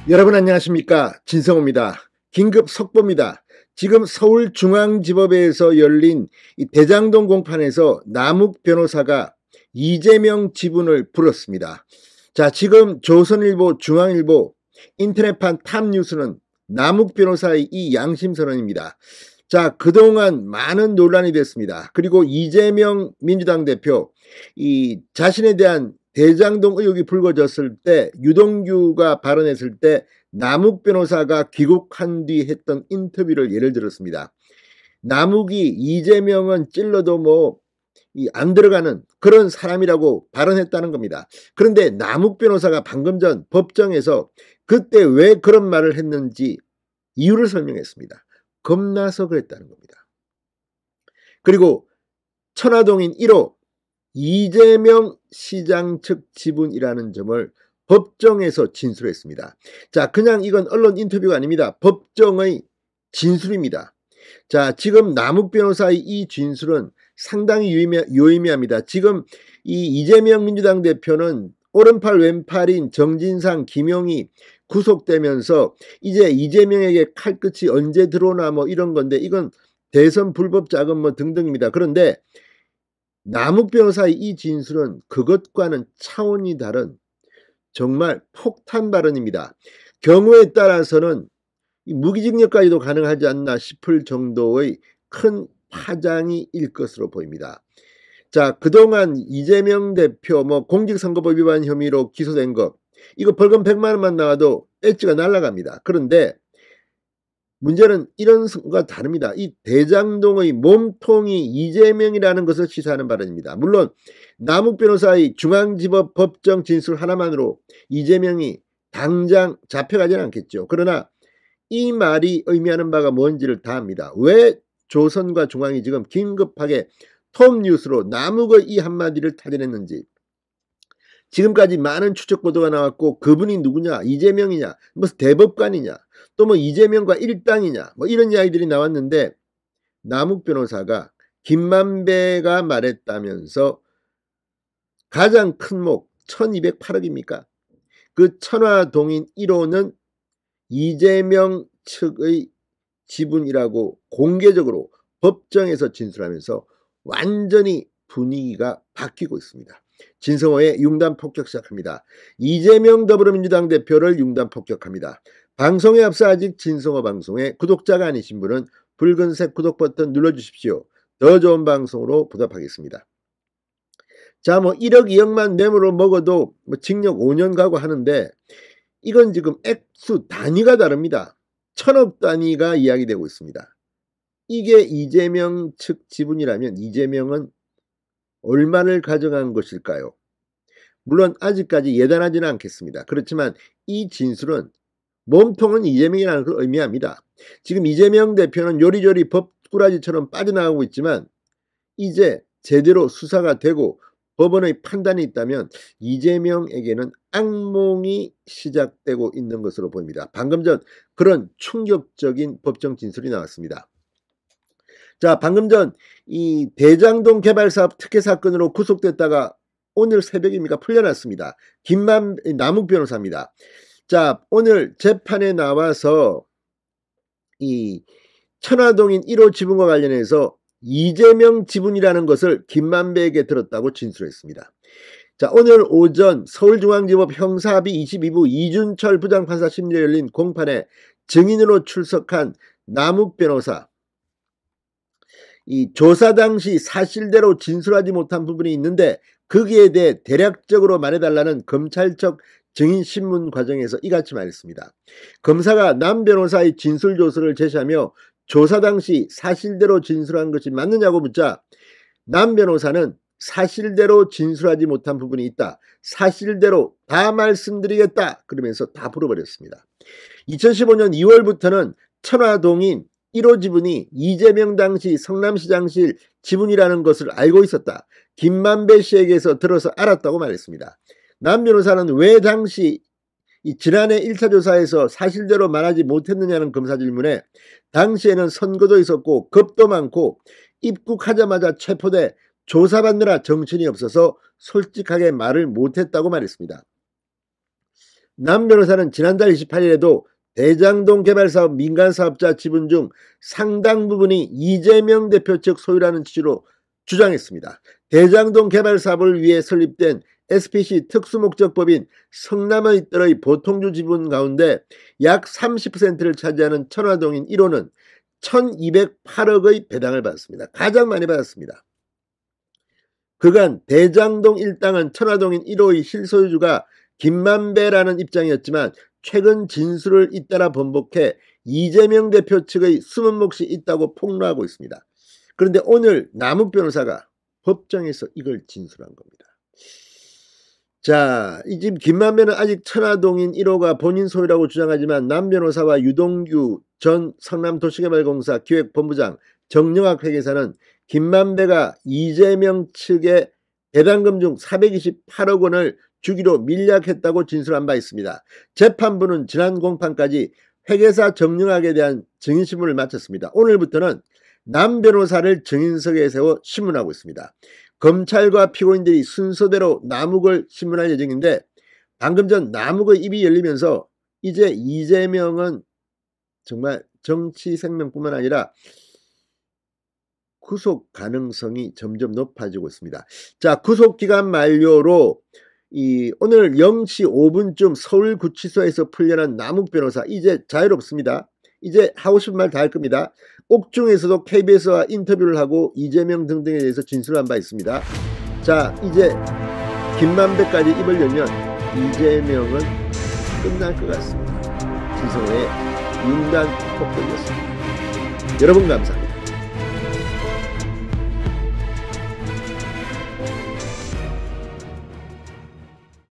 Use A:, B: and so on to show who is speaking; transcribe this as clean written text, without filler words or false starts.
A: 여러분 안녕하십니까, 진성호입니다. 긴급 속보입니다. 지금 서울중앙지법에서 열린 이 대장동 공판에서 남욱 변호사가 이재명 지분을 불었습니다. 자, 지금 조선일보, 중앙일보, 인터넷판 탑뉴스는 남욱 변호사의 이 양심 선언입니다. 자, 그동안 많은 논란이 됐습니다. 그리고 이재명 민주당 대표, 이 자신에 대한 대장동 의혹이 불거졌을 때, 유동규가 발언했을 때 남욱 변호사가 귀국한 뒤 했던 인터뷰를 예를 들었습니다. 남욱이 이재명은 찔러도 안 들어가는 그런 사람이라고 발언했다는 겁니다. 그런데 남욱 변호사가 방금 전 법정에서 그때 왜 그런 말을 했는지 이유를 설명했습니다. 겁나서 그랬다는 겁니다. 그리고 천화동인 1호 이재명 시장 측 지분이라는 점을 법정에서 진술했습니다. 자, 그냥 이건 언론 인터뷰가 아닙니다. 법정의 진술입니다. 자, 지금 남욱 변호사의 이 진술은 상당히 유의미합니다. 지금 이 이재명 민주당 대표는 오른팔 왼팔인 정진상, 김용이 구속되면서 이제 이재명에게 칼끝이 언제 들어오나 이런 건데, 이건 대선 불법 자금 등등입니다. 그런데 남욱 변호사의 이 진술은 그것과는 차원이 다른 정말 폭탄 발언입니다. 경우에 따라서는 무기징역까지도 가능하지 않나 싶을 정도의 큰 파장이 일 것으로 보입니다. 자, 그동안 이재명 대표 공직선거법 위반 혐의로 기소된 거, 이거 벌금 100만 원만 나와도 엣지가 날아갑니다. 그런데 문제는 이런 것과 다릅니다. 이 대장동의 몸통이 이재명이라는 것을 시사하는 발언입니다. 물론 남욱 변호사의 중앙지법 법정 진술 하나만으로 이재명이 당장 잡혀가지는 않겠죠. 그러나 이 말이 의미하는 바가 뭔지를 다 압니다. 왜 조선과 중앙이 지금 긴급하게 톱뉴스로 남욱의 이 한마디를 타진했는지. 지금까지 많은 추적 보도가 나왔고, 그분이 누구냐, 이재명이냐, 무슨 대법관이냐, 또 이재명과 일당이냐, 이런 이야기들이 나왔는데, 남욱 변호사가 김만배가 말했다면서 가장 큰 목 1208억입니까? 그 천화동인 1호는 이재명 측의 지분이라고 공개적으로 법정에서 진술하면서 완전히 분위기가 바뀌고 있습니다. 진성호의 융단 폭격 시작합니다. 이재명 더불어민주당 대표를 융단 폭격합니다. 방송에 앞서 아직 진성호 방송에 구독자가 아니신 분은 붉은색 구독 버튼 눌러주십시오. 더 좋은 방송으로 보답하겠습니다. 자, 1억 2억만 뇌물을 먹어도 징역 5년 가고 하는데, 이건 지금 액수 단위가 다릅니다. 1000억 단위가 이야기되고 있습니다. 이게 이재명 측 지분이라면 이재명은 얼마를 가져간 것일까요? 물론 아직까지 예단하지는 않겠습니다. 그렇지만 이 진술은 몸통은 이재명이라는 걸 의미합니다. 지금 이재명 대표는 요리조리 법꾸라지처럼 빠져나가고 있지만, 이제 제대로 수사가 되고 법원의 판단이 있다면 이재명에게는 악몽이 시작되고 있는 것으로 보입니다. 방금 전 그런 충격적인 법정 진술이 나왔습니다. 자, 방금 전 이 대장동 개발사업 특혜 사건으로 구속됐다가 오늘 새벽입니까? 풀려났습니다. 남욱 변호사입니다. 자, 오늘 재판에 나와서 이 천화동인 1호 지분과 관련해서 이재명 지분이라는 것을 김만배에게 들었다고 진술했습니다. 자, 오늘 오전 서울중앙지법 형사합의 22부 이준철 부장판사 심리에 열린 공판에 증인으로 출석한 남욱 변호사, 이 조사 당시 사실대로 진술하지 못한 부분이 있는데 거기에 대해 대략적으로 말해달라는 검찰 측 증인 신문 과정에서 이같이 말했습니다. 검사가 남 변호사의 진술 조서를 제시하며 조사 당시 사실대로 진술한 것이 맞느냐고 묻자 남 변호사는 사실대로 진술하지 못한 부분이 있다. 사실대로 다 말씀드리겠다. 그러면서 다 풀어버렸습니다. 2015년 2월부터는 천화동인 1호 지분이 이재명 당시 성남시장실 지분이라는 것을 알고 있었다. 김만배 씨에게서 들어서 알았다고 말했습니다. 남 변호사는 왜 당시 지난해 1차 조사에서 사실대로 말하지 못했느냐는 검사 질문에 당시에는 선거도 있었고 겁도 많고 입국하자마자 체포돼 조사받느라 정신이 없어서 솔직하게 말을 못했다고 말했습니다. 남 변호사는 지난달 28일에도 대장동 개발사업 민간사업자 지분 중 상당 부분이 이재명 대표 측 소유라는 취지로 주장했습니다. 대장동 개발사업을 위해 설립된 SPC 특수목적법인 성남의 뜰의 보통주 지분 가운데 약 30%를 차지하는 천화동인 1호는 1208억의 배당을 받았습니다. 가장 많이 받았습니다. 그간 대장동 1땅은 천화동인 1호의 실소유주가 김만배라는 입장이었지만 최근 진술을 잇따라 번복해 이재명 대표 측의 숨은 몫이 있다고 폭로하고 있습니다. 그런데 오늘 남욱 변호사가 법정에서 이걸 진술한 겁니다. 자, 이 집 김만배는 아직 천화동인 1호가 본인 소유라고 주장하지만 남 변호사와 유동규 전 성남도시개발공사 기획본부장, 정영학 회계사는 김만배가 이재명 측에 배당금 중 428억 원을 주기로 밀약했다고 진술한 바 있습니다. 재판부는 지난 공판까지 회계사 정영학에 대한 증인신문을 마쳤습니다. 오늘부터는 남 변호사를 증인석에 세워 신문하고 있습니다. 검찰과 피고인들이 순서대로 남욱을 신문할 예정인데 방금 전 남욱의 입이 열리면서 이제 이재명은 정말 정치 생명뿐만 아니라 구속 가능성이 점점 높아지고 있습니다. 자, 구속기간 만료로 오늘 0시 5분쯤 서울구치소에서 풀려난 남욱 변호사 이제 자유롭습니다. 이제 하고 싶은 말 다 할 겁니다. 옥중에서도 KBS와 인터뷰를 하고 이재명 등등에 대해서 진술한 바 있습니다. 자, 이제 김만배까지 입을 열면 이재명은 끝날 것 같습니다. 진성호의 윤단 폭격이었습니다. 여러분 감사합니다.